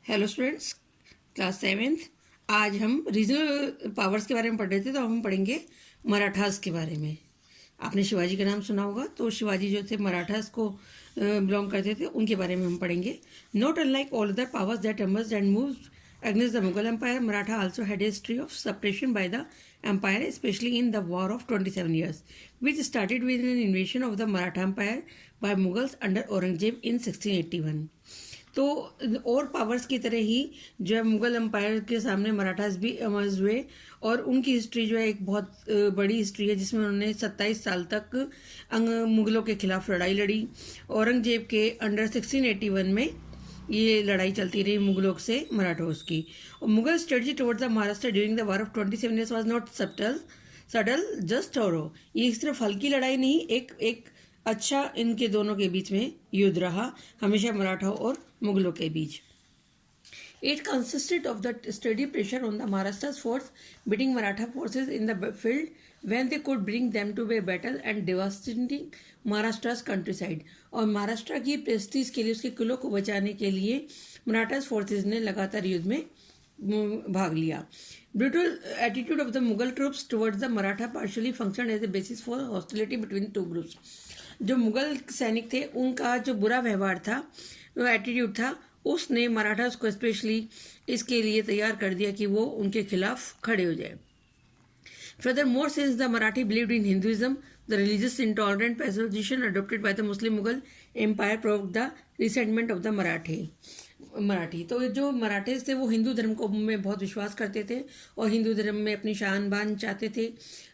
Hello students, class 7th। आज हम regional powers के बारे में पढ़ रहे थे, तो हम पढ़ेंगे मराठास के बारे में। आपने शिवाजी का नाम सुना होगा, तो शिवाजी जो थे मराठास को बिलोंग करते थे, उनके बारे में हम पढ़ेंगे। Not unlike all other powers that emerged and moved against the Mughal Empire, Maratha also had a history of suppression by the empire, especially in the War of 27 Years, which started with an invasion of the Maratha Empire by Mughals under Aurangzeb in 1681। तो और powers की तरह ही जो है Mughal empire के सामने मराठास भी emerge हुए, और उनकी हिस्ट्री जो है एक बहुत बड़ी हिस्ट्री है, जिसमें उन्होंने 27 साल तक मुगलों के खिलाफ लड़ाई लड़ी। औरंगजेब के अंडर 1681 में ये लड़ाई चलती रही मुगलों से मराठोस की। और Mughal strategy towards the Maharashtra during the war of 27 years was not subtle just thorough. ये सिर्फ हल्की लड़ाई नहीं, एक अच्छा इनके दोनों के बीच में युद्ध रहा, हमेशा मराठाओं और मुगलों के बीच। It consisted of the steady pressure on the Maharashtra's force, beating Maratha forces in the field when they could bring them to a battle and devastating Maharashtra's countryside। और महाराष्ट्र की प्रेस्टीज के लिए, उसके किलों को बचाने के लिए मराठास फोर्सेज ने लगातार युद्ध में भाग लिया। Brutal attitude of the Mughal troops towards the Maratha partially functioned as a basis for hostility between two groups। जो मुगल सैनिक थे, उनका जो बुरा व्यवहार था, वो एटीट्यूड था, उसने मराठास को स्पेशली इसके लिए तैयार कर दिया कि वो उनके खिलाफ खड़े हो जाए। Furthermore, since the Marathi believed in Hinduism, the religious intolerant position adopted by the Muslim Mughal Empire provoked the resentment of the Marathi. तो जो मराठेज थे वो हिंदू धर्म को में बहुत विश्वास करते थे और हिंदू धर्म में अपनी शान बान चाहते थे,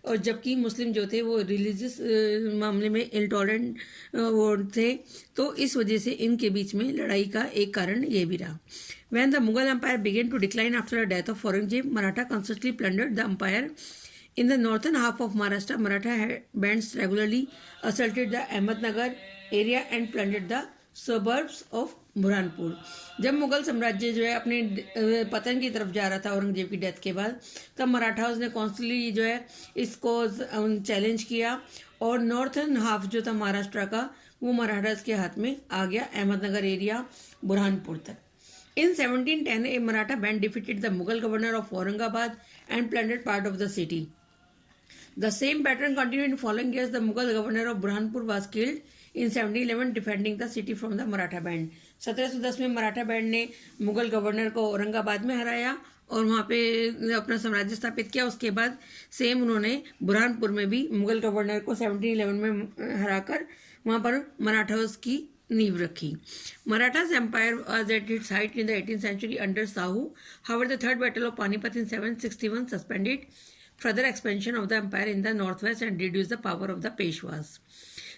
और जबकि मुस्लिम जो थे वो रिलीजियस मामले में इंटॉलरेंट वो थे। तो इस वजह से इनके बीच में लड़ाई का एक कारण ये भी रहा। When the Mughal Empire began to decline after the death of Aurangzeb, Maratha constantly plundered the empire। In the northern half of Maharashtra, Maratha bands regularly assaulted the Ahmednagar area and plundered the suburbs of Burhanpur. जब मुगल साम्राज्य जो है अपने पतन की तरफ जा रहा था औरंगजेब की डेथ के बाद, तब मराठास ने कॉन्स्टेंटली जो है इसको चैलेंज किया, और नॉर्थर्न हाफ जो था महाराष्ट्र का, वो मराठास के हाथ में आ गया, अहमदनगर एरिया बुरहानपुर तक। In 1710, a Maratha band defeated the Mughal governor of Aurangabad and plundered part of the city। The same pattern continued in following years। The Mughal governor of Burhanpur was killed in 1711 defending the city from the Maratha band। 1710 में Maratha band ने Mughal governor को औरंगाबाद में हराया और वहाँ पे अपना साम्राज्य स्थापित किया। उसके बाद सेम उन्होंने बुरहानपुर में भी मुगल गवर्नर को 1711 में हराकर वहाँ पर मराठास की नींव रखी। Maratha's empire was at its height in the 18th century under Sahu। However, the third battle of Panipat in 761 suspended further expansion of the empire in the northwest and reduced the power of the Peshwas।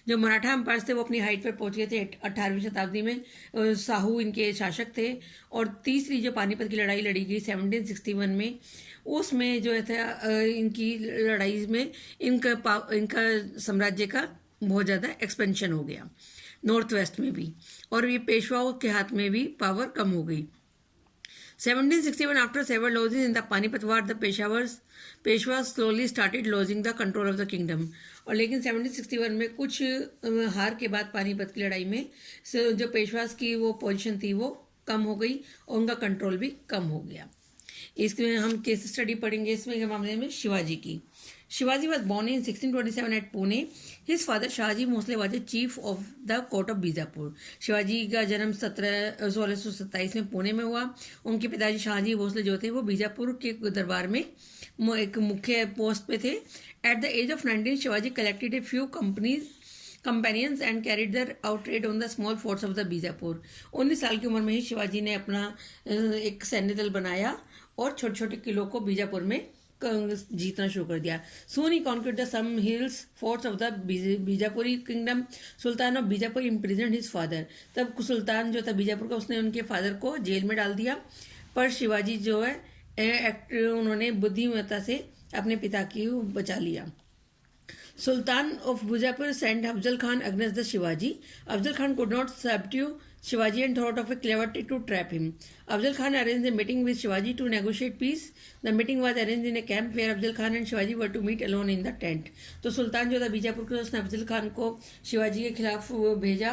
जो Maratha empire थे वो अपनी height पर पहुंच गए थे 18वीं शताब्दी में। साहू इनके शासक थे, और तीसरी जो पानीपत की लड़ाई लड़ी गई 1761 में, उसमें जो था इनकी लड़ाई में इनका साम्राज्य का बहुत ज़्यादा एक्सपेंशन हो गया नॉर्थ वेस्ट में भी, और ये पेशवाओं के हाथ में भी पावर कम हो गई। 1761 after several losses in the Panipat war, the Peshwas slowly started losing the control of the kingdom। और लेकिन 1761 में कुछ हार के बाद पानीपत की लड़ाई में जो पेशवास की वो पोजीशन थी वो कम हो गई और उनका कंट्रोल भी कम हो गया। इसमें हम केस स्टडी पढ़ेंगे इसमें के मामले में शिवाजी की। Shivaji was born in 1627 at Pune। His father Shahaji Bhosle was a chief of the court of Bijapur। Shivaji का जन्म 1627 में पुणे में हुआ। उनके पिताजी शाहजी भोसले जो थे वो बीजापुर के दरबार में एक मुख्य पोस्ट पे थे। At the age of 19, Shivaji collected a few companions and carried their out trade on the small forts of the Bijapur। 19 साल की उम्र में ही शिवाजी ने अपना एक सैन्य दल बनाया और छोटे छोटे किलों को बीजापुर में जीतना शुरू कर दिया। Soon he conquered the some hills forts of the Bijapuri kingdom. Sultan of Bijapur imprisoned his father। तब सुल्तान जो था बीजापुर का, उसने उनके फादर को जेल में डाल दिया, पर शिवाजी जो है उन्होंने बुद्धिमत्ता से अपने पिता की बचा लिया। Sultan of Bijapur sent Afzal Khan against the Shivaji। Afzal Khan could not subdue Shivaji and thought of a clever trick to trap him. Afzal Khan arranged a meeting with Shivaji to negotiate peace. The meeting was arranged in a camp where Afzal Khan and Shivaji were to meet alone in the tent. तो सुल्तान जो था बीजापुर के, उसने अफजल खान को शिवाजी के खिलाफ भेजा।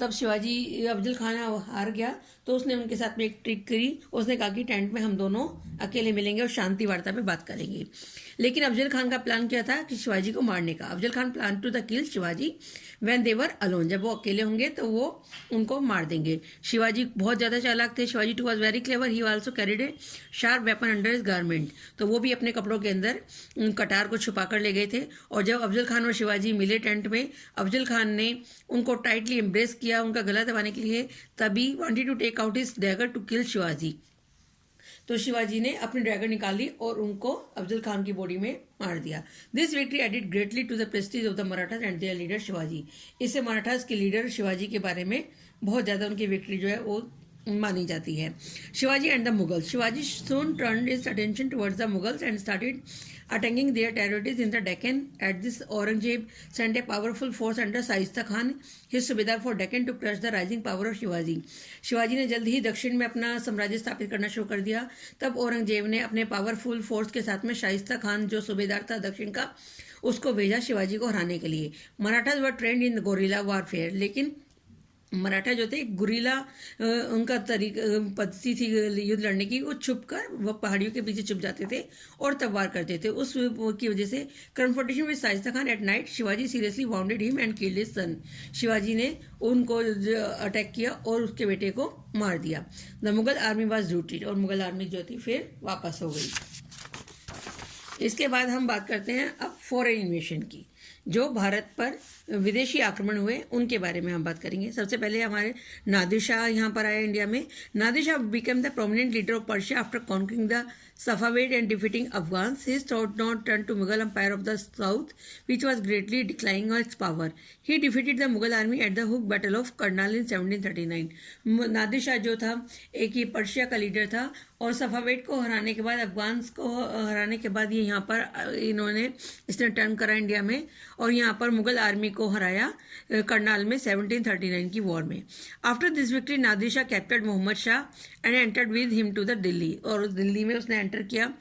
तब शिवाजी अफजल खान हार गया तो उसने उनके साथ में एक ट्रिक करी। उसने कहा कि टेंट में हम दोनों अकेले मिलेंगे और शांति वार्ता पे बात करेंगे। लेकिन अफजल खान का प्लान क्या था कि शिवाजी को मारने का। Afzal Khan plan to the kill Shivaji when they were alone. जब वो अकेले होंगे तो वो उनको मार देंगे। शिवाजी बहुत ज़्यादा चालाक थे। Shivaji too was very clever. He also carried a sharp weapon under his garment. तो वो भी अपने कपड़ों के अंदर कटार को छुपा कर ले गए थे। और जब अफजल खान और शिवाजी मिले टेंट में, अफजल खान ने उनको टाइटली एम्ब्रेस किया उनका गला दबाने के लिए। तभी wanted to take out his dagger to kill Shivaji. तो शिवाजी ने अपनी ड्रैगन निकाली और उनको अफजल खान की बॉडी में मार दिया। This victory added greatly to the prestige of the Marathas and their leader Shivaji. इससे मराठास के लीडर शिवाजी के बारे में बहुत ज़्यादा उनकी विक्ट्री जो है वो मानी जाती है। Shivaji and the Mughals. Shivaji soon turned his attention towards the Mughals and started attacking their territories in the Deccan. At this, Aurangzeb sent a powerful force under Shaista Khan, his Subedar for Deccan, to crush the rising power of Shivaji. Shivaji ने जल्द ही दक्षिण में अपना साम्राज्य स्थापित करना शुरू कर दिया। तब औरंगजेब ने अपने पावरफुल फोर्स के साथ में शाइस्ता खान जो सूबेदार था दक्षिण का, उसको भेजा शिवाजी को हराने के लिए। मराठास वर ट्रेंड इन गोरिल्ला वारफेयर। लेकिन मराठा जो थे गुरीला उनका पद्धति थी युद्ध लड़ने की। वो छुप कर वो पहाड़ियों के पीछे छुप जाते थे और तब वार करते थे। उस की वजह से confrontation with Shaista Khan at night, Shivaji seriously bounded him and killed his son. Shivaji ने उनको अटैक किया और उसके बेटे को मार दिया। The Mughal army was rooted. और मुगल आर्मी जो थी फिर वापस हो गई। इसके बाद हम बात करते हैं अब फॉरेन इन्वेशन की। जो भारत पर विदेशी आक्रमण हुए उनके बारे में हम बात करेंगे। सबसे पहले हमारे नादिर शाह यहाँ पर आए इंडिया में। Nadir Shah became the prominent leader of Persia after conquering the Safavid and defeating Afghans. His thought now turned to Mughal Empire of the South, which was greatly declining its power. He defeated the Mughal army at the Hook Battle of Karnal in 1739. Nadir Shah जो था एक ही Persia का leader था और सफावेड को हराने के बाद, अफगान्स को हराने के बाद ये यहाँ पर इसने टर्न करा इंडिया में और यहाँ पर मुगल आर्मी को हराया करनाल में 1739 की वॉर में। After this victory Nadir Shah captured Mohammad Shah and entered with him to the Delhi. और दिल्ली में उसने एंटर किया।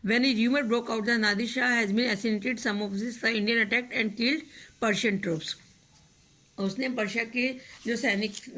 When a rumour broke out the Nadir Shah has been assassinated some of this Indian attack and killed Persian troops. उसने पर्शिया के जो सैनिक